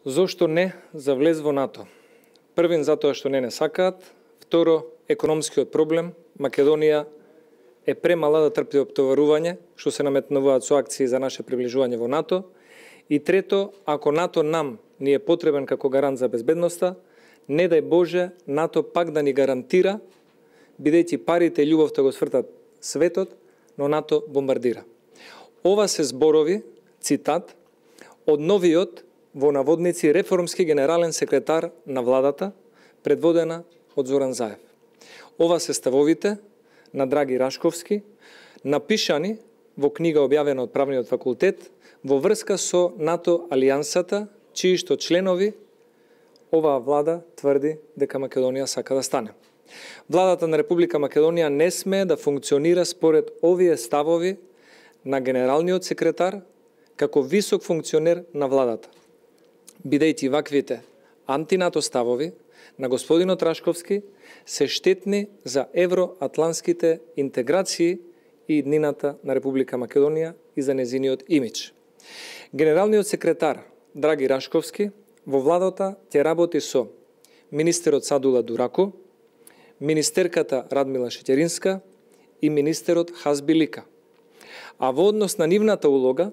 Зошто не за влез во НАТО? Првин, затоа што не сакаат. Второ, економскиот проблем. Македонија е премала да трпи оптоварување, што се наметнуваат со акции за наше приближување во НАТО. И трето, ако НАТО нам ни е потребен како гарант за безбедноста, не дај Боже НАТО пак да ни гарантира, бидејќи парите и љубовта го свртат светот, но НАТО бомбардира. Ова се зборови, цитат, од новиот, во наводници, реформски генерален секретар на владата, предводена од Зоран Заев. Ова се ставовите на Драги Рашковски, напишани во книга објавена од Правниот факултет, во врска со НАТО алијансата, чии што членови оваа влада тврди дека Македонија сака да стане. Владата на Република Македонија не смее да функционира според овие ставови на генералниот секретар како висок функционер на владата, бидејќи ваквите антинато ставови на господинот Рашковски се штетни за евроатланските интеграции и иднината на Република Македонија и за незиниот имидж. Генералниот секретар Драги Рашковски во владата ќе работи со министерот Садула Дурако, министерката Радмила Шеќеринска и министерот Хазби Лика. А во однос на нивната улога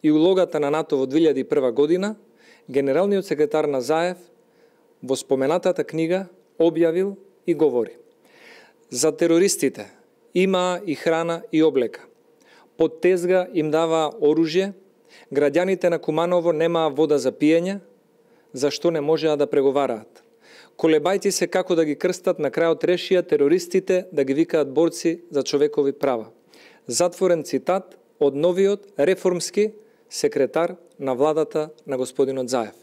и улогата на НАТО во 2001 година, генералниот секретар на Заев во споменатата книга објавил и говори: за терористите имаа и храна и облека, под тезга им даваа оружје, граѓаните на Куманово немаа вода за пиење, зашто не можеа да преговараат. Колебајте се како да ги крстат, на крајот решија терористите да ги викаат борци за човекови права. Затворен цитат од новиот реформски секретар на владата на господинот Заев.